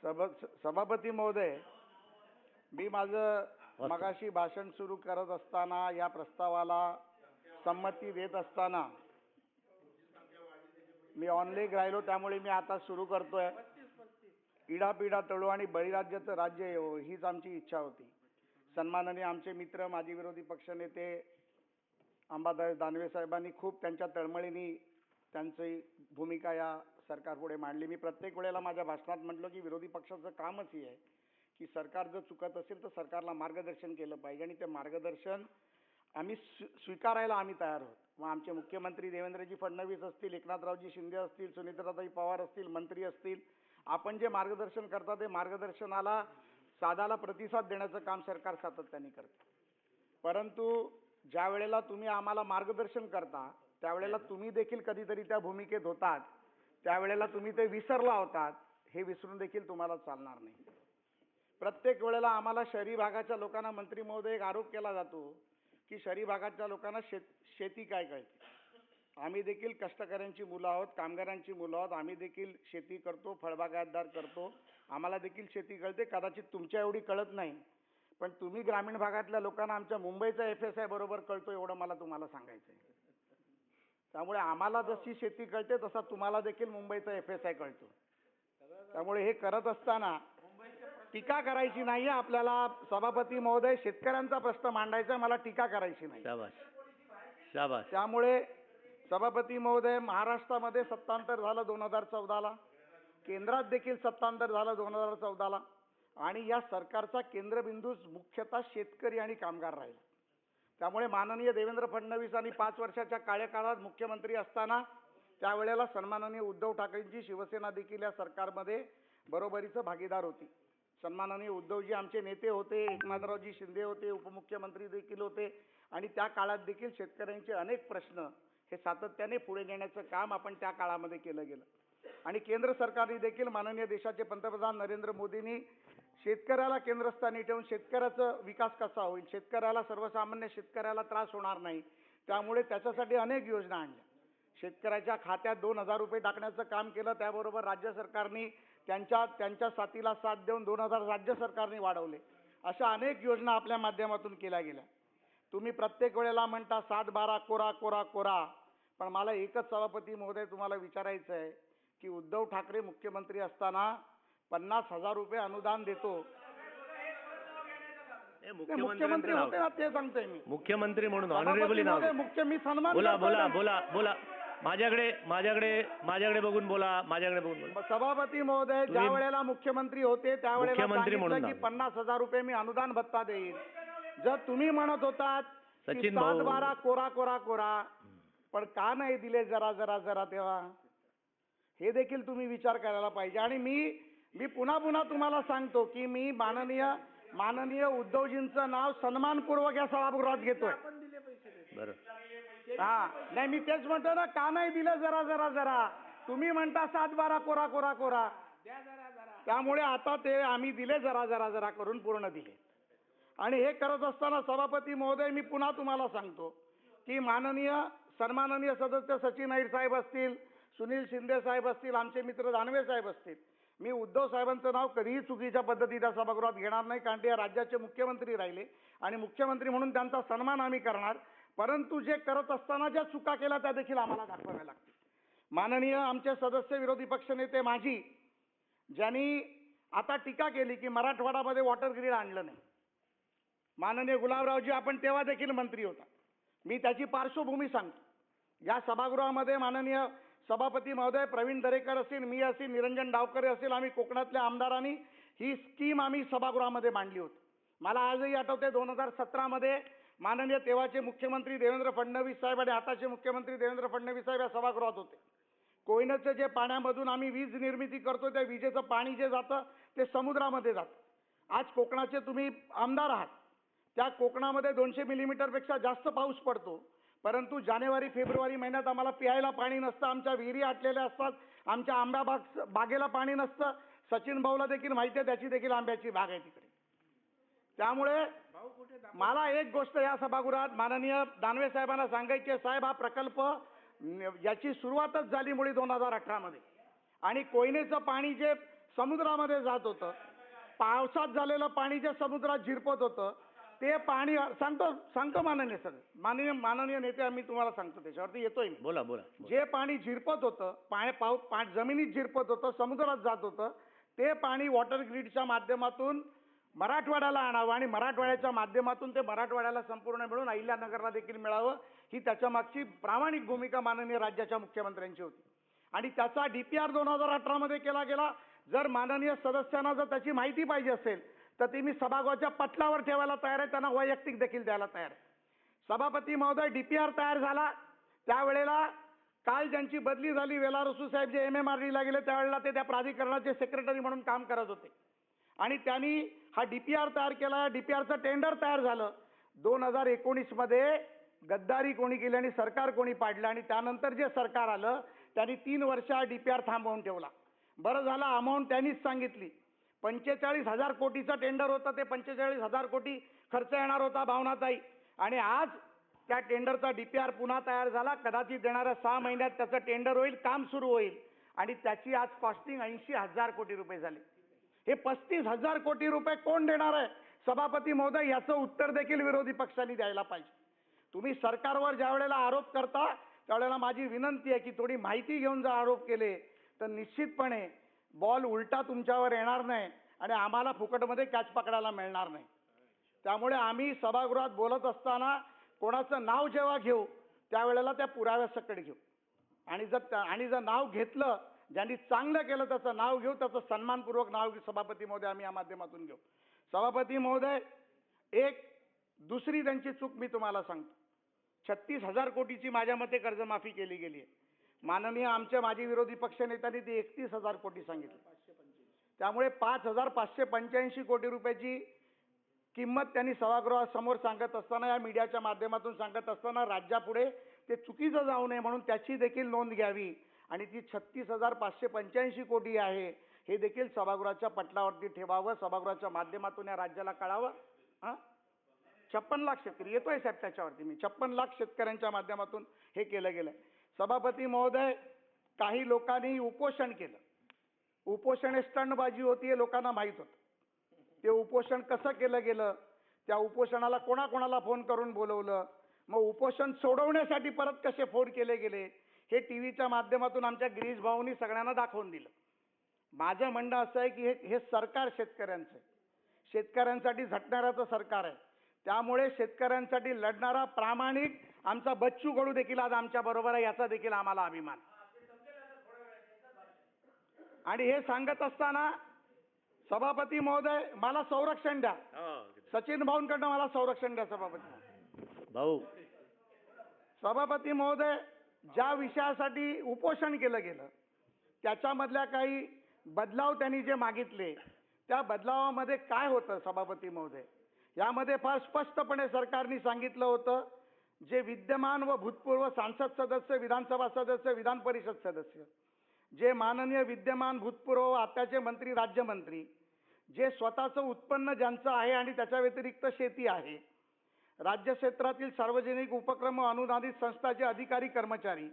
सभापती महोदय, मी माझं मगाशी भाषण सुरू करत असताना या प्रस्तावाला संमती देत असताना मी ऑनलेग राहिलो, त्यामुळे मी आता सुरू करतोय. इडापिडा तळू आणि बळीराज्याचं राज्य येवो हीच आमची इच्छा होती. सन्माननीय आमचे मित्र माजी विरोधी पक्षनेते अंबादास दानवे साहेबांनी खूप त्यांच्या तळमळीने त्यांची भूमिका या सरकारपुढे मांडली. मी प्रत्येक वेळेला माझ्या भाषणात म्हटलं की विरोधी पक्षाचं कामच हे आहे की सरकार जर चुकत असेल तर सरकारला मार्गदर्शन केलं पाहिजे आणि ते मार्गदर्शन आम्ही स्वीकारायला आम्ही तयार आहोत. मग आमचे मुख्यमंत्री देवेंद्रजी फडणवीस असतील, एकनाथरावजी शिंदे असतील, सुनीताताई पवार असतील, मंत्री असतील, आपण जे मार्गदर्शन करता ते मार्गदर्शनाला साधाला प्रतिसाद देण्याचं काम सरकार सातत्याने करते. परंतु ज्या वेळेला तुम्ही आम्हाला मार्गदर्शन करता त्यावेळेला तुम्ही देखील कधीतरी त्या भूमिकेत होतात, त्यावेळेला तुम्ही ते विसरला होतात, हे विसरून देखील तुम्हाला चालणार नाही. प्रत्येक वेळेला आम्हाला शहरी भागाच्या लोकांना मंत्री महोदय एक आरोप केला जातो की शहरी भागाच्या लोकांना शेती काय कळते. आम्ही देखील कष्टकऱ्यांची मुलं आहोत, कामगारांची मुलं आहोत, आम्ही देखील शेती करतो, फळबागायतदार करतो, आम्हाला देखील शेती कळते. कदाचित तुमच्या एवढी कळत नाही, पण तुम्ही ग्रामीण भागातल्या लोकांना आमच्या मुंबईचा FSI बरोबर कळतो एवढं मला तुम्हाला सांगायचं आहे. त्यामुळे आम्हाला जशी शेती कळते तसा तुम्हाला देखील मुंबईचा FSI कळतो. त्यामुळे हे करत असताना टीका करायची नाही. आपल्याला सभापती महोदय शेतकऱ्यांचा प्रश्न मांडायचा, मला टीका करायची नाही. शाबास. त्यामुळे सभापती महोदय, महाराष्ट्रामध्ये सत्तांतर झालं 2014ला, केंद्रात देखील सत्तांतर झालं 2014ला आणि या सरकारचा केंद्रबिंदू मुख्यतः शेतकरी आणि कामगार राहील. त्यामुळे माननीय देवेंद्र फडणवीसांनी 5 वर्षाच्या कार्यकाळात मुख्यमंत्री असताना त्यावेळेला सन्माननीय उद्धव ठाकरेंची शिवसेना देखील या सरकारमध्ये बरोबरीचं भागीदार होती. सन्माननीय उद्धवजी आमचे नेते होते, एकनाथरावजी शिंदे होते, उपमुख्यमंत्री देखील होते आणि त्या काळात देखील शेतकऱ्यांचे अनेक प्रश्न हे सातत्याने पुढे नेण्याचं काम आपण त्या काळामध्ये केलं गेलं. आणि केंद्र सरकारने देखील माननीय देशाचे पंतप्रधान नरेंद्र मोदींनी शेतकऱ्याला केंद्रस्थानी ठेवून शेतकऱ्याचा विकास कसा होईल, शेतकऱ्याला सर्वसामान्य शेतकऱ्याला त्रास होणार नाही, त्यामुळे त्याच्यासाठी अनेक योजना आणल्या. शेतकऱ्याच्या खात्यात 2000 रुपये टाकण्याचं काम केलं. त्याबरोबर राज्य सरकारने त्यांच्या साथीला साथ देऊन 2000 राज्य सरकारने वाढवले. अशा अनेक योजना आपल्या माध्यमातून केल्या गेल्या. तुम्ही प्रत्येक वेळेला म्हणता 7-12 कोरा कोरा कोरा, पण मला एकच सभापती महोदय तुम्हाला विचारायचं आहे की उद्धव ठाकरे मुख्यमंत्री असताना 50,000 रुपये अनुदान देतो. मुख्यमंत्री होते ना, ते सांगतोय मी. मुख्यमंत्री म्हणून ऑनरेबली नाव मुख्य मी सन्मान बोला बोला बोला बोला माझ्याकडे बघून बोला, माझ्याकडे बघून बोला. सभापती महोदय, ज्या वेळेला मुख्यमंत्री होते त्यावेळेला सांगितलं की 50,000 रुपये मी अनुदान भत्ता देईन. जर तुम्ही म्हणत होतात की 7-12 कोरा कोरा कोरा, पण का नाही दिले जरा जरा जरा, तेव्हा हे देखील तुम्ही विचार करायला पाहिजे. आणि मी पुन्हा तुम्हाला सांगतो की मी माननीय उद्धवजींचं नाव सन्मानपूर्वक या सभागृहात घेतोय. हा, नाही, मी तेच म्हणतो ना, का नाही दिलं जरा जरा जरा. तुम्ही म्हणता 7-12 कोरा कोरा कोरा, त्यामुळे आता ते आम्ही दिले जरा जरा जरा करून पूर्ण दिले. आणि हे करत असताना सभापती महोदय, मी पुन्हा तुम्हाला सांगतो की सन्माननीय सदस्य सचिन अहिर साहेब असतील, सुनील शिंदे साहेब असतील, आमचे मित्र दानवे साहेब असतील, मी उद्धव साहेबांचं नाव कधीही चुकीच्या पद्धतीच्या सभागृहात घेणार नाही, कारण ते या राज्याचे मुख्यमंत्री राहिले आणि मुख्यमंत्री म्हणून त्यांचा सन्मान आम्ही करणार. परंतु जे करत असताना ज्या चुका केल्या त्या देखील आम्हाला दाखवाव्या लागतील. माननीय आमचे सदस्य विरोधी पक्षनेते माझी ज्यांनी आता टीका केली की मराठवाड्यामध्ये वॉटर ग्रीड आणलं नाही. माननीय गुलाबरावजी, आपण तेव्हा देखील मंत्री होता. मी त्याची पार्श्वभूमी सांगतो. या सभागृहामध्ये माननीय सभापती महोदय प्रवीण दरेकर असतील, मी असेल, निरंजन डावकरे असेल, आम्ही कोकणातल्या आमदारांनी ही स्कीम आम्ही सभागृहामध्ये मांडली होती. मला आजही आठवते 2017मध्ये माननीय तेव्हाचे मुख्यमंत्री देवेंद्र फडणवीस साहेब आणि आताचे मुख्यमंत्री देवेंद्र फडणवीस साहेब या सभागृहात होते. कोयनेचं जे पाण्यामधून आम्ही वीज निर्मिती करतो त्या विजेचं पाणी जे जातं ते समुद्रामध्ये जातं. आज कोकणाचे तुम्ही आमदार आहात, त्या कोकणामध्ये 200 मिलीमीटरपेक्षा जास्त पाऊस पडतो, परंतु जानेवारी-फेब्रुवारी महिन्यात आम्हाला प्यायला पाणी नसतं, आमच्या विहिरी आटलेल्या असतात, आमच्या आंब्या बागेला पाणी नसतं. सचिन भाऊला देखील माहिती आहे, त्याची देखील आंब्याची बाग आहे तिकडे. त्यामुळे मला एक गोष्ट या सभागृहात माननीय दानवे साहेबांना सांगायची आहे, साहेब, हा प्रकल्प याची सुरुवातच झाली मुळी 2018 मध्ये आणि कोयनेचं पाणी जे समुद्रामध्ये जात होतं. पावसात झालेलं पाणी जे समुद्रात झिरपत होतं ते पाणी सांगतो माननीय सर, माननीय नेते मी तुम्हाला सांगतो, त्याच्यावरती येतोय मी. बोला बोला. जे पाणी झिरपत होतं, जमिनीत झिरपत होतं, समुद्रात जात होतं, ते पाणी वॉटर ग्रीडच्या माध्यमातून मराठवाड्याला आणावं आणि मराठवाड्याच्या माध्यमातून ते मराठवाड्याला संपूर्ण मिळून अहिल्यानगरला देखील मिळावं, ही त्याच्या मागची प्रामाणिक भूमिका माननीय राज्याच्या मुख्यमंत्र्यांची होती. आणि त्याचा DPR 2018 मध्ये केला गेला. जर माननीय सदस्यांना जर त्याची माहिती पाहिजे असेल तर ती मी सभागृहाच्या पटलावर ठेवायला तयार आहे, त्यांना वैयक्तिक देखील द्यायला तयार आहे. सभापती महोदय, DPR तयार झाला त्यावेळेला काल ज्यांची बदली झाली, वेलारसू साहेब जे MMRD ला गेले, त्यावेळेला ते त्या प्राधिकरणाचे सेक्रेटरी म्हणून काम करत होते आणि त्यांनी हा DPR तयार केला. DPRचं टेंडर तयार झालं. 2019 मध्ये गद्दारी कोणी केली आणि सरकार कोणी पाडलं आणि त्यानंतर जे सरकार आलं त्यांनी 3 वर्ष DPR थांबवून ठेवला. बरं झालं, अमाऊंट त्यांनीच सांगितली. 45,000 कोटीचं टेंडर होतं, ते 45,000 कोटी खर्च येणार होता भावनाताई, आणि आज त्या टेंडरचा DPR पुन्हा तयार झाला. कदाचित येणाऱ्या 6 महिन्यात त्याचं टेंडर होईल, काम सुरू होईल आणि त्याची आज कॉस्टिंग 80,000 कोटी रुपये झाली. हे 35,000 कोटी रुपये कोण देणार आहे सभापती महोदय, याचं उत्तर देखील विरोधी पक्षांनी द्यायला पाहिजे. तुम्ही सरकारवर ज्या वेळेला आरोप करता त्यावेळेला माझी विनंती आहे की थोडी माहिती घेऊन जर आरोप केले तर निश्चितपणे बॉल उलटा तुमच्यावर येणार नाही आणि आम्हाला फुकटमध्ये कॅच पकडायला मिळणार नाही. त्यामुळे आम्ही सभागृहात बोलत असताना कोणाचं नाव जेव्हा घेऊ त्यावेळेला त्या पुराव्यासकट घेऊ आणि जर नाव घेतलं, ज्यांनी चांगलं केलं त्याचं नाव घेऊ, त्याचं सन्मानपूर्वक नाव घेऊ. सभापती महोदय, आम्ही या माध्यमातून घेऊ. सभापती महोदय, एक दुसरी त्यांची चूक मी तुम्हाला सांगतो. 36,000 कोटीची माझ्या मते कर्जमाफी केली गेली आहे. माननीय आमच्या माजी विरोधी पक्षनेत्यांनी ती 31,000 कोटी सांगितली. त्यामुळे 5,585 कोटी रुपयाची किंमत त्यांनी सभागृहासमोर सांगत असताना, या मीडियाच्या माध्यमातून सांगत असताना राज्यापुढे ते चुकीचं जाऊ नये म्हणून त्याची देखील नोंद घ्यावी आणि ती 36,585 कोटी आहे हे देखील सभागृहाच्या पटलावरती ठेवावं, सभागृहाच्या माध्यमातून या राज्याला कळावं. 56 लाख शेतकरी, येतोय साहेब त्याच्यावरती मी, 56 लाख शेतकऱ्यांच्या माध्यमातून हे केलं गेलं. सभापती महोदय, काही लोकांनी उपोषण केलं. उपोषण स्टंटबाजी होती हे लोकांना माहीत होतं. ते उपोषण कसं केलं गेलं, त्या उपोषणाला कोणाकोणाला फोन करून बोलवलं, मग उपोषण सोडवण्यासाठी परत कसे फोन केले गेले हे टीव्हीच्या माध्यमातून आमच्या गिरीश भाऊंनी सगळ्यांना दाखवून दिलं. माझं म्हणणं असं आहे की हे सरकार शेतकऱ्यांचं आहे, शेतकऱ्यांसाठी झटणाऱ्याचं सरकार आहे. त्यामुळे शेतकऱ्यांसाठी लढणारा प्रामाणिक आमचा बच्चू कडू देखील आज आमच्या बरोबर आहे, याचा देखील आम्हाला अभिमान. आणि हे सांगत असताना सभापती महोदय, मला संरक्षण द्या. सचिन भाऊंकडनं मला संरक्षण द्या सभापती भाऊ. सभापती महोदय, ज्या विषयासाठी उपोषण केलं गेलं त्याच्यामधल्या काही बदलाव त्यांनी जे मागितले त्या बदलावामध्ये काय होतं सभापती महोदय, यामध्ये फार स्पष्टपणे सरकारने सांगितलं होतं, जे विद्यमान व भूतपूर्व सांसद सदस्य, विधानसभा सदस्य, विधान परिषद सदस्य, जे माननीय विद्यमान भूतपूर्व आताचे मंत्री, राज्यमंत्री, जे स्वतःचं उत्पन्न ज्यांचं आहे आणि त्याच्या व्यतिरिक्त शेती आहे, राज्य क्षेत्रातील सार्वजनिक उपक्रम व अनुदानित संस्थाचे अधिकारी कर्मचारी,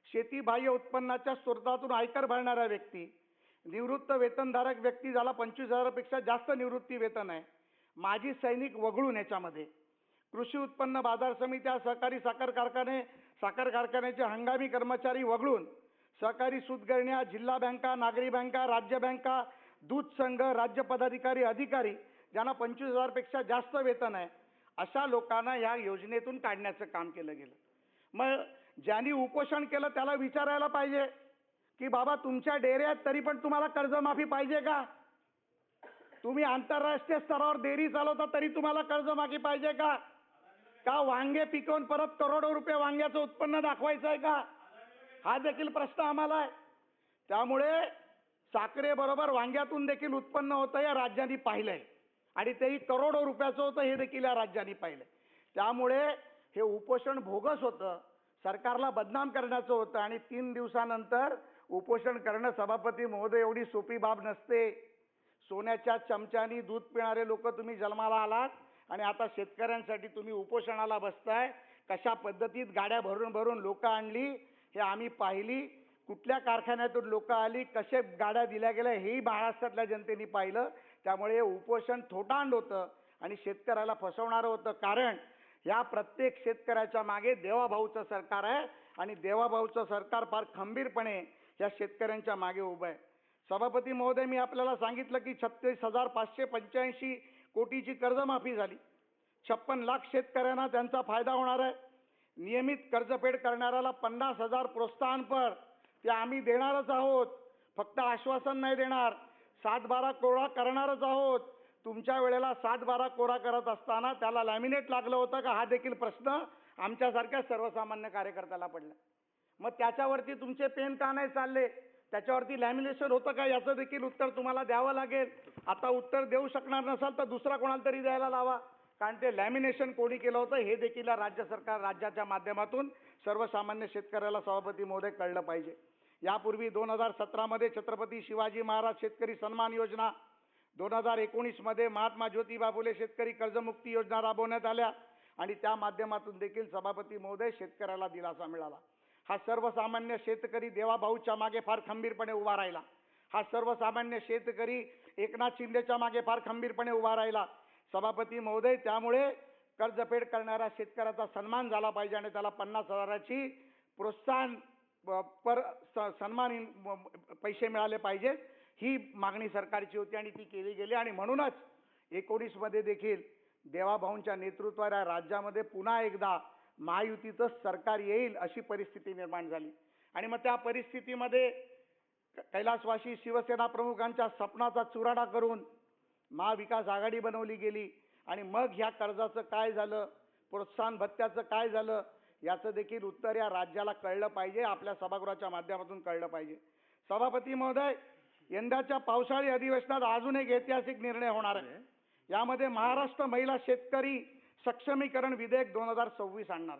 शेतीबाह्य उत्पन्नाच्या स्रोतातून आयकर भरणाऱ्या व्यक्ती, निवृत्त वेतनधारक व्यक्ती ज्याला 25,000 पेक्षा जास्त निवृत्ती वेतन आहे, माजी सैनिक वगळून याच्यामध्ये कृषी उत्पन्न बाजार समित्या, सहकारी साखर कारखान्याचे हंगामी कर्मचारी वगळून सहकारी सूतगिरण्या, जिल्हा बँका, नागरी बँका, राज्य बँका, दूध संघ, राज्य पदाधिकारी, अधिकारी ज्यांना 25,000 पेक्षा जास्त वेतन आहे, अशा लोकांना या योजनेतून काढण्याचं काम केलं गेलं. मग ज्यांनी उपोषण केलं त्याला विचारायला पाहिजे की बाबा तुमच्या डेऱ्यात तरी पण तुम्हाला कर्जमाफी पाहिजे का? तुम्ही आंतरराष्ट्रीय स्तरावर डेअरी चालवता तरी तुम्हाला कर्जमाफी पाहिजे का? का वांगे पिकवून परत करोडो रुपये वांग्याचं उत्पन्न दाखवायचं आहे का? हा देखील प्रश्न आम्हाला आहे. त्यामुळे साखरेबरोबर वांग्यातून देखील उत्पन्न होतं या राज्यांनी पाहिलंय आणि तेही करोडो रुपयाचं होतं हे देखील या राज्यांनी पाहिलंय. त्यामुळे हे उपोषण भोगस होतं, सरकारला बदनाम करण्याचं होतं आणि 3 दिवसानंतर उपोषण करणं सभापती महोदय एवढी सोपी बाब नसते. सोन्याच्या चमच्यानी दूध पिणारे लोक तुम्ही जन्माला आलात आणि आता शेतकऱ्यांसाठी तुम्ही उपोषणाला बसताय. कशा पद्धतीत गाड्या भरून भरून लोक आणली हे आम्ही पाहिली. कुठल्या कारखान्यातून लोक आली, कसे गाड्या दिल्या गेल्या हेही महाराष्ट्रातल्या जनतेने पाहिलं. त्यामुळे हे उपोषण थोटांड होतं आणि शेतकऱ्याला फसवणारं होतं. कारण या प्रत्येक शेतकऱ्याच्या मागे देवाभाऊचं सरकार आहे आणि देवाभाऊचं सरकार फार खंबीरपणे या शेतकऱ्यांच्या मागे उभं आहे. सभापती महोदय, मी आपल्याला सांगितलं की 36,585 कोटीची कर्जमाफी झाली. 56 लाख शेतकऱ्यांना त्यांचा फायदा होणार आहे. नियमित कर्जफेड करणाऱ्याला 50,000 प्रोत्साहनपर ते आम्ही देणारच आहोत. फक्त आश्वासन नाही देणार, 7/12 कोरा करणारच आहोत. तुमच्या वेळेला 7/12 कोरा करत असताना त्याला लॅमिनेट लागलं होतं का, हा देखील प्रश्न आमच्यासारख्या सर्वसामान्य कार्यकर्त्याला पडला. मग त्याच्यावरती तुमचे पेन का नाही चालले, त्याच्यावरती लॅमिनेशन होतं का, याचं देखील उत्तर तुम्हाला द्यावं लागेल. आता उत्तर देऊ शकणार नसाल तर दुसरा कोणाला तरी द्यायला लावा, कारण ते लॅमिनेशन कोणी केलं होतं हे देखील राज्य सरकार राज्याच्या माध्यमातून सर्वसामान्य शेतकऱ्याला सभापती महोदय कळलं पाहिजे. यापूर्वी 2017 मध्ये छत्रपती शिवाजी महाराज शेतकरी सन्मान योजना, 2019 मध्ये महात्मा ज्योतिबा फुले शेतकरी कर्जमुक्ती योजना राबवण्यात आल्या आणि त्या माध्यमातून देखील सभापती महोदय शेतकऱ्याला दिलासा मिळाला. हा सर्वसामान्य शेतकरी देवाभाऊच्या मागे फार खंबीरपणे उभा राहिला. हा सर्वसामान्य शेतकरी एकनाथ शिंदेच्या मागे फार खंबीरपणे उभा राहिला. सभापती महोदय, त्यामुळे कर्जफेड करणाऱ्या शेतकऱ्याचा सन्मान झाला पाहिजे आणि त्याला 50,000ची प्रोत्साहन पर सन्मान पैसे मिळाले पाहिजेत, ही मागणी सरकारची होती आणि ती केली गेली. आणि म्हणूनच 19 मध्ये देखील देवाभाऊंच्या नेतृत्वाला राज्यामध्ये पुन्हा एकदा महायुतीचं सरकार येईल अशी परिस्थिती निर्माण झाली. आणि मग त्या परिस्थितीमध्ये कैलासवासी शिवसेना प्रमुखांच्या स्वप्नाचा चुराडा करून महाविकास आघाडी बनवली गेली. आणि मग ह्या कर्जाचं काय झालं, प्रोत्साहन भत्त्याचं काय झालं, याचं देखील उत्तर या राज्याला कळलं पाहिजे, आपल्या सभागृहाच्या माध्यमातून कळलं पाहिजे. सभापती महोदय, यंदाच्या पावसाळी अधिवेशनात अजून एक ऐतिहासिक निर्णय होणार आहे. यामध्ये महाराष्ट्र महिला शेतकरी सक्षमीकरण विधेयक 2026 आणणार.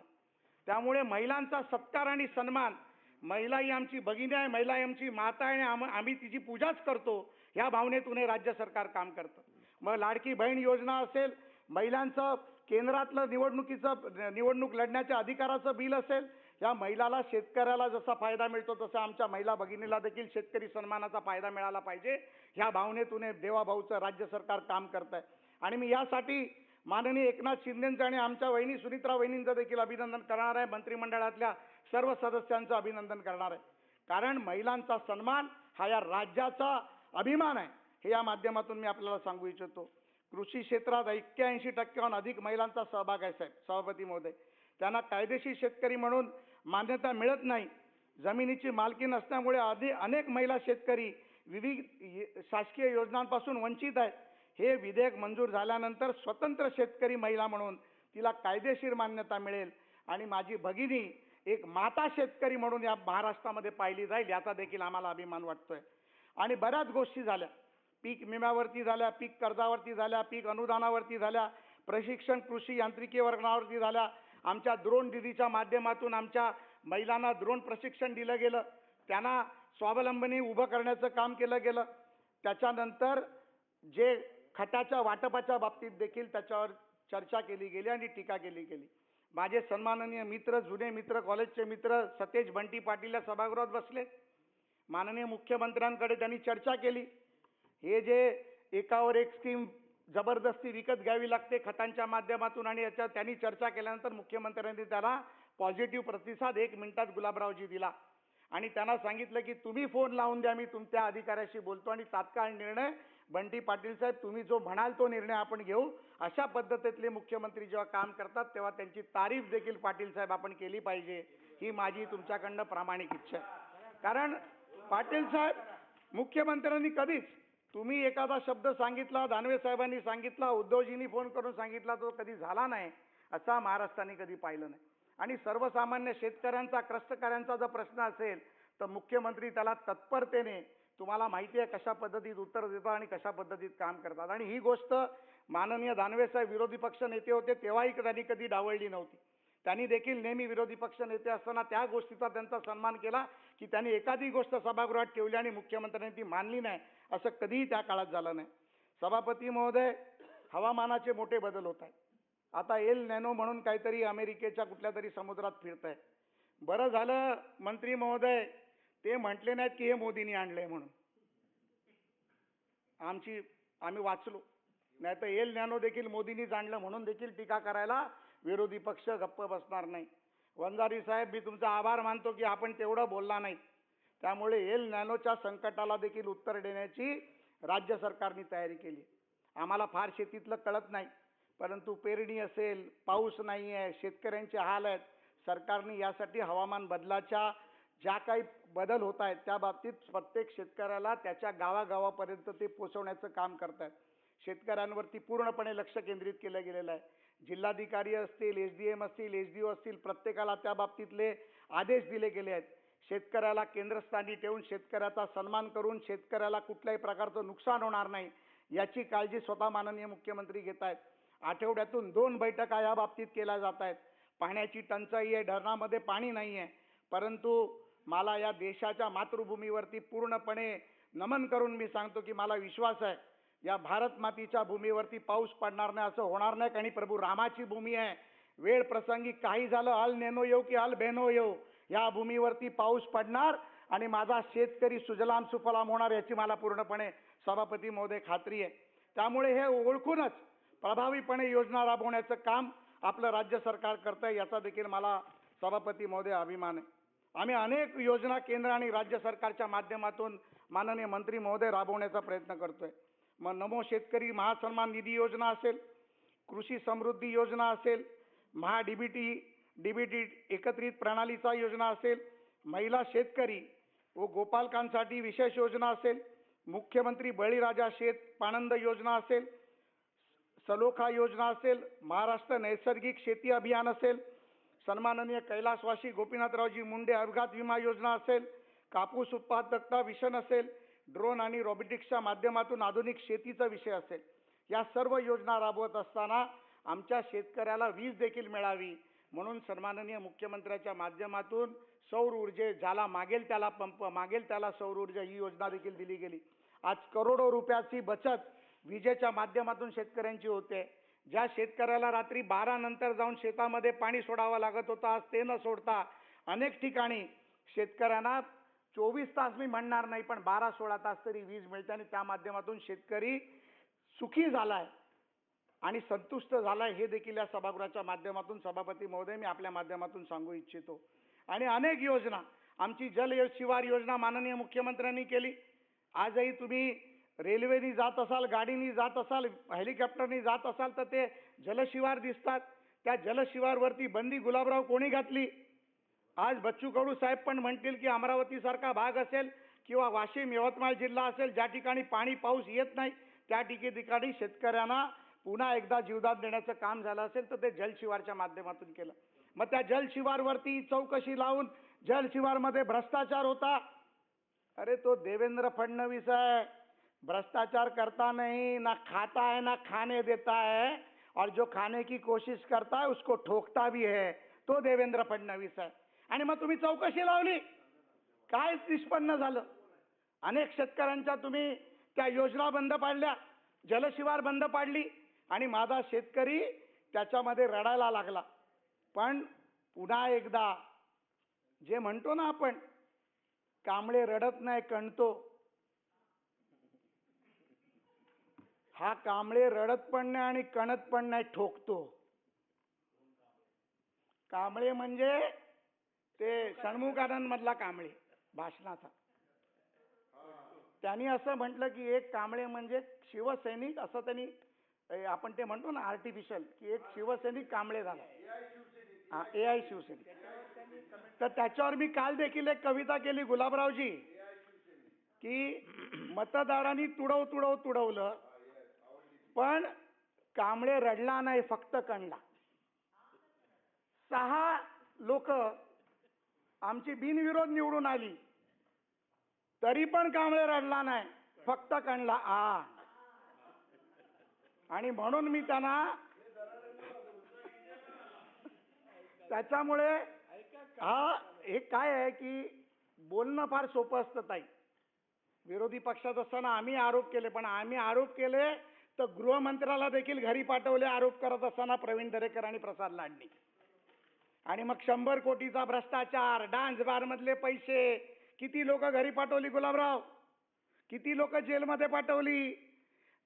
त्यामुळे महिलांचा सत्कार आणि सन्मान, महिला ही आमची भगिनी आहे, महिला ही आमची माता आहे आणि आम्ही तिची पूजाच करतो, ह्या भावनेतून हे राज्य सरकार काम करतं. मग लाडकी बहीण योजना असेल, महिलांचं केंद्रातलं निवडणूक लढण्याच्या अधिकाराचं बिल असेल, या महिलाला शेतकऱ्याला जसा फायदा मिळतो तसा आमच्या महिला भगिनीला देखील शेतकरी सन्मानाचा फायदा मिळाला पाहिजे, ह्या भावनेतून हे देवाभाऊचं राज्य सरकार काम करत आहे. आणि मी यासाठी माननीय एकनाथ शिंदेंचं आणि आमच्या वहिनी सुनित्रा वहिनींचं देखील अभिनंदन करणार आहे. मंत्रिमंडळातल्या सर्व सदस्यांचं अभिनंदन करणार आहे. कारण महिलांचा सन्मान हा या राज्याचा अभिमान आहे, हे या माध्यमातून मी आपल्याला सांगू इच्छितो. कृषी क्षेत्रात 81% अधिक महिलांचा सहभाग आहे साहेब सभापती महोदय. त्यांना कायदेशीर शेतकरी म्हणून मान्यता मिळत नाही. जमिनीची मालकी नसल्यामुळे अनेक महिला शेतकरी विविध शासकीय योजनांपासून वंचित आहेत. हे विधेयक मंजूर झाल्यानंतर स्वतंत्र शेतकरी महिला म्हणून तिला कायदेशीर मान्यता मिळेल आणि माझी भगिनी एक माता शेतकरी म्हणून या महाराष्ट्रामध्ये पाहिली जाईल, याचा देखील आम्हाला अभिमान वाटतोय. आणि बऱ्याच गोष्टी झाल्या, पीक विम्यावरती झाल्या, पीक कर्जावरती झाल्या, पीक अनुदानावरती झाल्या, प्रशिक्षण कृषी यांत्रिकीकरणावरती झाल्या. आमच्या ड्रोन दीदीच्या माध्यमातून आमच्या महिलांना ड्रोन प्रशिक्षण दिलं गेलं, त्यांना स्वावलंबनी उभं करण्याचं काम केलं गेलं. त्याच्यानंतर जे खताच्या वाटपाच्या बाबतीत देखील त्याच्यावर चर्चा केली गेली आणि टीका केली गेली. माझे सन्माननीय मित्र, जुने मित्र, कॉलेजचे मित्र सतेज बंटी पाटील या सभागृहात बसले. माननीय मुख्यमंत्र्यांकडे त्यांनी चर्चा केली. हे जे एकावर एक स्कीम जबरदस्ती विकत घ्यावी लागते खतांच्या माध्यमातून, आणि याच्यात त्यांनी चर्चा केल्यानंतर मुख्यमंत्र्यांनी त्याला पॉझिटिव्ह प्रतिसाद 1 मिनिटात गुलाबरावजी दिला आणि त्यांना सांगितलं की तुम्ही फोन लावून द्या, मी तुमच्या अधिकाऱ्याशी बोलतो आणि तात्काळ निर्णय बंटी पाटील साहेब तुम्ही जो म्हणाल तो निर्णय आपण घेऊ. अशा पद्धतीतले मुख्यमंत्री जेव्हा काम करतात तेव्हा त्यांची तारीफ देखील पाटील साहेब आपण केली पाहिजे, ही माझी तुमच्याकडनं प्रामाणिक इच्छा आहे. कारण पाटील साहेब मुख्यमंत्र्यांनी कधीच तुम्ही एखादा शब्द सांगितला, दानवे साहेबांनी सांगितला, उद्धवजींनी फोन करून सांगितला, तो कधी झाला नाही असा महाराष्ट्राने कधी पाहिलं नाही. आणि सर्वसामान्य शेतकऱ्यांचा, कष्टकऱ्यांचा जर प्रश्न असेल तर मुख्यमंत्री त्याला तत्परतेने, तुम्हाला माहिती आहे कशा पद्धतीत उत्तर देतात आणि कशा पद्धतीत काम करतात. आणि ही गोष्ट माननीय दानवे साहेब विरोधी पक्ष नेते होते तेव्हाही त्यांनी कधी डावळली नव्हती. त्यांनी देखील नेहमी विरोधी पक्ष नेते असताना त्या गोष्टीचा त्यांचा सन्मान केला की त्यांनी एखादी गोष्ट सभागृहात ठेवली आणि मुख्यमंत्र्यांनी ती मानली नाही, असं कधीही त्या काळात झालं नाही. सभापती महोदय, हवामानाचे मोठे बदल होत आहेत. आता एल नॅनो म्हणून काहीतरी अमेरिकेच्या कुठल्या तरी समुद्रात फिरत आहे. बरं झालं मंत्री महोदय ते म्हटले नाहीत की हे मोदींनी आणलंय म्हणून. आम्ही वाचलो. नाही तर एल नॅनो देखील मोदींनीच आणलं म्हणून देखील टीका करायला विरोधी पक्ष गप्प बसणार नाही. वंजारी साहेब, मी तुमचा आभार मानतो की आपण तेवढं बोलला नाही. त्यामुळे एल नॅनोच्या संकटाला देखील उत्तर देण्याची राज्य सरकारने तयारी केली. आम्हाला फार शेतीतलं कळत नाही, परंतु पेरणी असेल, पाऊस नाही आहे, शेतकऱ्यांचे हाल आहेत. सरकारने यासाठी हवामान बदलाच्या ज्या काही बदल होत आहेत त्या बाबतीत प्रत्येक शेतकऱ्याला त्याच्या गावागावापर्यंत ते पोहोचवण्याचं काम करत आहेत. शेतकऱ्यांवरती पूर्णपणे लक्ष केंद्रित केलं गेलेलं आहे. जिल्हाधिकारी असतील, SDM असतील, SDO असतील, प्रत्येकाला त्या बाबतीतले आदेश दिले गेले आहेत. शेतकऱ्याला केंद्रस्थानी ठेवून शेतकऱ्याचा सन्मान करून शेतकऱ्याला कुठल्याही प्रकारचं नुकसान होणार नाही याची काळजी स्वतः माननीय मुख्यमंत्री घेत आहेत. आठवड्यातून 2 बैठका या बाबतीत केल्या जात आहेत. पाण्याची टंचाई आहे, धरणामध्ये पाणी नाही आहे, परंतु मला या देशाच्या मातृभूमीवरती पूर्णपणे नमन करून मी सांगतो की मला विश्वास आहे या भारत मातीच्या भूमीवरती पाऊस पडणार नाही, असं होणार नाही. कारण प्रभू रामाची भूमी आहे. वेळ प्रसंगी काही झालं, अल नेनो येऊ की अल बेनो येऊ, या भूमीवरती पाऊस पडणार आणि माझा शेतकरी सुजलाम सुफलाम होणार याची मला पूर्णपणे सभापती महोदय खात्री आहे. त्यामुळे हे ओळखूनच प्रभावीपणे योजना राबवण्याचं काम आपलं राज्य सरकार करतंय याचा देखील मला सभापती महोदय अभिमान आहे. आम्ही अनेक योजना केंद्र आणि राज्य सरकारच्या माध्यमातून माननीय मंत्री महोदय राबवण्याचा प्रयत्न करतोय. मग नमो शेतकरी महासन्मान निधी योजना असेल, कृषी समृद्धी योजना असेल, डीबीटी एकत्रित प्रणालीचा योजना असेल, महिला शेतकरी व गोपालकांसाठी विशेष योजना असेल, मुख्यमंत्री बळीराजा शेत पाणंद योजना असेल, सलोखा योजना असेल, महाराष्ट्र नैसर्गिक शेती अभियान असेल, सन्माननीय कैलासवासी गोपीनाथरावजी मुंडे अपघात विमा योजना असेल, कापूस उत्पादकता मिशन असेल, ड्रोन आणि रोबोटिक्सच्या माध्यमातून आधुनिक शेतीचा विषय असेल, या सर्व योजना राबवत असताना आमच्या शेतकऱ्याला वीज देखील मिळावी म्हणून सन्माननीय मुख्यमंत्र्यांच्या माध्यमातून सौर ऊर्जे, ज्याला मागेल त्याला पंप, मागेल त्याला सौर ऊर्जा ही योजना देखील दिली गेली. आज करोडो रुपयाची बचत विजेच्या माध्यमातून शेतकऱ्यांची होते. ज्या शेतकऱ्याला रात्री 12 नंतर जाऊन शेतामध्ये पाणी सोडावं लागत होतं, आज ते न सोडता अनेक ठिकाणी शेतकऱ्यांना 24 तास मी म्हणणार नाही पण 12-16 तास तरी वीज मिळते आणि त्या माध्यमातून शेतकरी सुखी झालाय आणि संतुष्ट झालाय हे देखील या सभागृहाच्या माध्यमातून सभापती महोदय मी आपल्या माध्यमातून सांगू इच्छितो. आणि अनेक योजना, आमची जल शिवार योजना माननीय मुख्यमंत्र्यांनी केली. आजही तुम्ही रेल्वेनी जात असाल, गाडीनी जात असाल, हेलिकॉप्टरनी जात असाल तर ते जलशिवार दिसतात. त्या जलशिवारवरती बंदी गुलाबराव कोणी घातली? आज बच्चू कडू साहेब पण म्हणतील की अमरावती सारखा भाग असेल किंवा वाशिम यवतमाळ जिल्हा असेल ज्या ठिकाणी पाणी पाऊस येत नाही त्या ठिकाणी शेतकऱ्यांना पुन्हा एकदा जीवदान देण्याचं काम झालं असेल तर ते जलशिवारच्या माध्यमातून केलं. मग त्या जलशिवारवरती चौकशी लावून जलशिवारमध्ये भ्रष्टाचार होता. अरे तो देवेंद्र फडणवीस है, भ्रष्टाचार करता नहीं, ना खाता है ना खाने देता है, और जो खाने की कोशिश करता है उसको ठोकता भी है, तो देवेंद्र फडणवीस है. आणि मग तुम्ही चौकशी लावली, काय निष्पन्न झालं? अनेक शेतकऱ्यांच्या तुम्ही त्या योजना बंद पाडल्या, जलशिवार बंद पाडली आणि माझा शेतकरी त्याच्यामध्ये रडायला लागला. पण पुन्हा एकदा जे म्हणतो ना आपण, कांबळे रडत नाही कणतो, हा कांबळे रडत पण नाही आणि कणत पण नाही, ठोकतो. कांबळे म्हणजे ते षण्मुखानंद मधला कांबळे भाषणाचा. त्यांनी असं म्हटलं की एक कांबळे म्हणजे शिवसैनिक, असं त्यांनी आपण ते म्हणतो ना आर्टिफिशियल, की एक शिवसैनिक कांबळे झाला. हा, AI शिवसैनिक. तर त्याच्यावर मी काल देखील एक कविता केली गुलाबरावजी, की मतदारांनी तुडवलं पण कांबळे रडला नाही, फक्त कणला. 6 लोक आमची बिनविरोध निवडून आली तरी पण कांबळे रडला नाही, फक्त कणला. आणि म्हणून मी त्यांना त्याच्यामुळे हे काय आहे की बोलणं फार सोपं असतं ताई. विरोधी पक्षात असताना आम्ही आरोप केले, पण आम्ही आरोप केले तर गृहमंत्र्याला देखील घरी पाठवले आरोप करत असताना प्रवीण दरेकर आणि प्रसाद लाडणी. आणि मग 100 कोटीचा भ्रष्टाचार, डान्स बार मधले पैसे, किती लोक घरी पाठवली गुलाबराव, किती लोक जेलमध्ये पाठवली,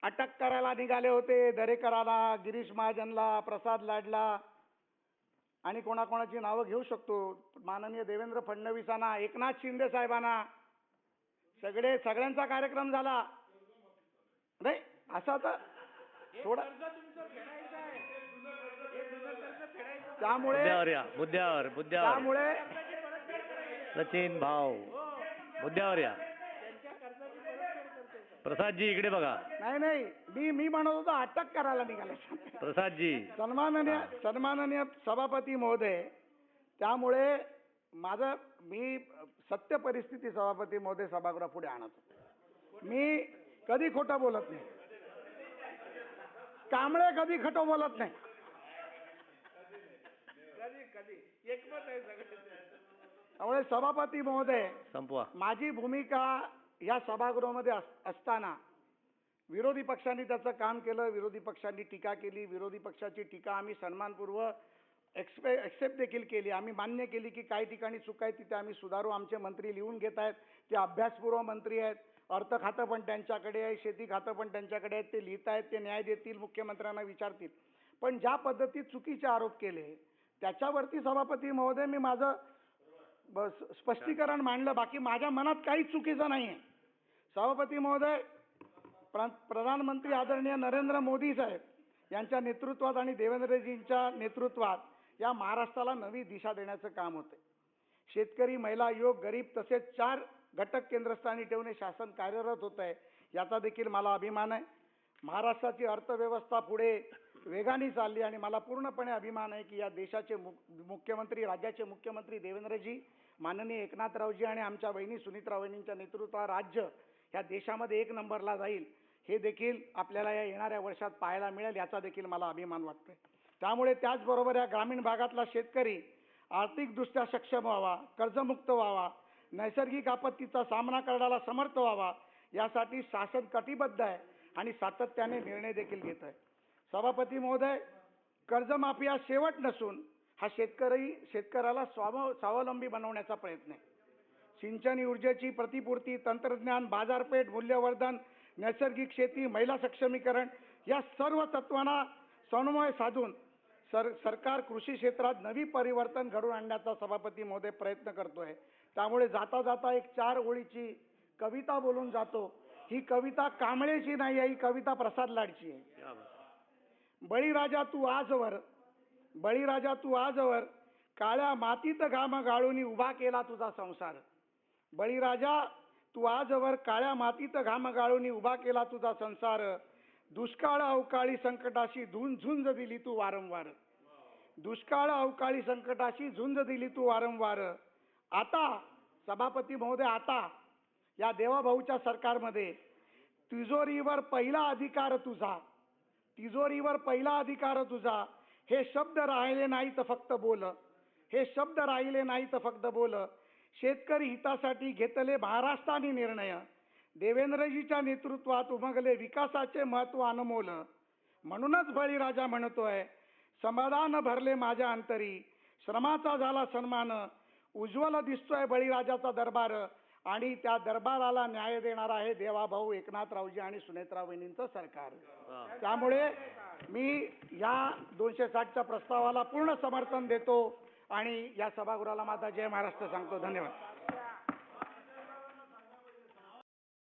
अटक करायला निघाले होते, दरेकराला, गिरीश महाजनला, प्रसाद लाडला आणि कोणाकोणाची नावं घेऊ शकतो, माननीय देवेंद्र फडणवीसांना, एकनाथ शिंदे साहेबांना, सगळ्यांचा कार्यक्रम झाला. नाही असं तर थोडं त्यामुळे त्यामुळे सचिन भाऊ मुद्द्यावर या. प्रसादजी इकडे बघा. नाही मी म्हणत होतो अटक करायला निघाले प्रसादजी. सन्माननीय सभापती महोदय, त्यामुळे मी सत्य परिस्थिती सभापती महोदय सभागृहापुढे आणत होतो. मी कधी खोटं बोलत नाही, कांबळे कधी खोटं बोलत नाही. त्यामुळे सभापती महोदय, संपवा. माझी भूमिका या सभागृहामध्ये असताना विरोधी पक्षांनी त्याचं काम केलं, विरोधी पक्षांनी टीका केली, विरोधी पक्षाची टीका आम्ही सन्मानपूर्वक एक्सेप्ट देखील केली. आम्ही मान्य केली की काही ठिकाणी चूक आहे, तिथे आम्ही सुधारू. आमचे मंत्री लिहून घेत आहेत, ते अभ्यासपूर्व मंत्री आहेत. अर्थ खातं पण त्यांच्याकडे आहे, शेती खातं पण त्यांच्याकडे आहे. ते लिहित आहेत, ते न्याय देतील, मुख्यमंत्र्यांना विचारतील. पण ज्या पद्धतीत चुकीचे आरोप केले त्याच्यावरती सभापती महोदय मी माझं स्पष्टीकरण मांडलं. बाकी माझ्या मनात काहीच चुकीचं नाही आहे. सभापती महोदय, प्रधानमंत्री आदरणीय नरेंद्र मोदी साहेब यांच्या नेतृत्वात आणि देवेंद्रजींच्या नेतृत्वात या महाराष्ट्राला नवी दिशा देण्याचं काम होतं. शेतकरी, महिला, युवक, गरीब तसेच 4 घटक केंद्रस्थानी ठेवणे शासन कार्यरत होत आहे, याचा देखील मला अभिमान आहे. महाराष्ट्राची अर्थव्यवस्था पुढे वेगाने चालली आणि मला पूर्णपणे अभिमान आहे की या देशाचे मुख्यमंत्री, राज्याचे मुख्यमंत्री देवेंद्रजी, माननीय एकनाथरावजी आणि आमच्या वहिनी सुनीत्रा वहिनींच्या नेतृत्वात राज्य ह्या देशामध्ये 1 नंबरला जाईल, हे देखील आपल्याला या येणाऱ्या वर्षात पाहायला मिळेल, याचा देखील मला अभिमान वाटतोय. त्यामुळे त्याचबरोबर या ग्रामीण भागातला शेतकरी आर्थिकदृष्ट्या सक्षम व्हावा, कर्जमुक्त व्हावा, नैसर्गिक आपत्तीचा सामना करण्याला समर्थ व्हावा, यासाठी शासन कटिबद्ध आहे आणि सातत्याने निर्णय देखील घेत आहे. सभापती महोदय, कर्जमाफी हा शेवट नसून हा शेतकऱ्याला स्वावलंबी बनवण्याचा प्रयत्न आहे. सिंचन, ऊर्जेची प्रतिपूर्ती, तंत्रज्ञान, बाजारपेठ, मूल्यवर्धन, नैसर्गिक शेती, महिला सक्षमीकरण या सर्व तत्वांना समन्वय साधून सरकार कृषी क्षेत्रात नवी परिवर्तन घडवून आणण्याचा सभापती महोदय प्रयत्न करतोय. त्यामुळे जाता जाता एक 4 ओळीची कविता बोलून जातो. ही कविता कांबळेची नाही आहे, ही कविता प्रसाद लाडची आहे. बळीराजा तू आजवर काळ्या मातीत घाम गाळून उभा केला तुझा संसार. बळीराजा तू आजवर काळ्या मातीत घाम गाळून उभा केला तुझा संसार. दुष्काळ अवकाळी संकटाशी झुंज दिली तू वारंवार. दुष्काळ अवकाळी संकटाशी झुंज दिली तू वारंवार. आता सभापती महोदय, आता या देवाभाऊच्या सरकारमध्ये तिजोरीवर पहिला अधिकार तुझा, तिजोरीवर पहिला अधिकार तुझा. हे शब्द राहिले नाही तर फक्त बोल, हे शब्द राहिले नाही तर फक्त बोल. शेतकरी हितासाठी घेतले महाराष्ट्राने निर्णय. देवेंद्रजीच्या नेतृत्वात उमगले विकासाचे महत्व अनमोल. म्हणूनच बळीराजा म्हणतोय, समाधान भरले माझ्या अंतरी, श्रमाचा झाला सन्मान. उज्ज्वल दिसतोय बळीराजाचा दरबार आणि त्या दरबाराला न्याय देणार आहे देवाभाऊ एकनाथरावजी आणि सुनेत्रा वहिनींचं सरकार. त्यामुळे मी या 260च्या प्रस्तावाला पूर्ण समर्थन देतो आणि या सभागृहाला माझा जय महाराष्ट्र सांगतो. धन्यवाद.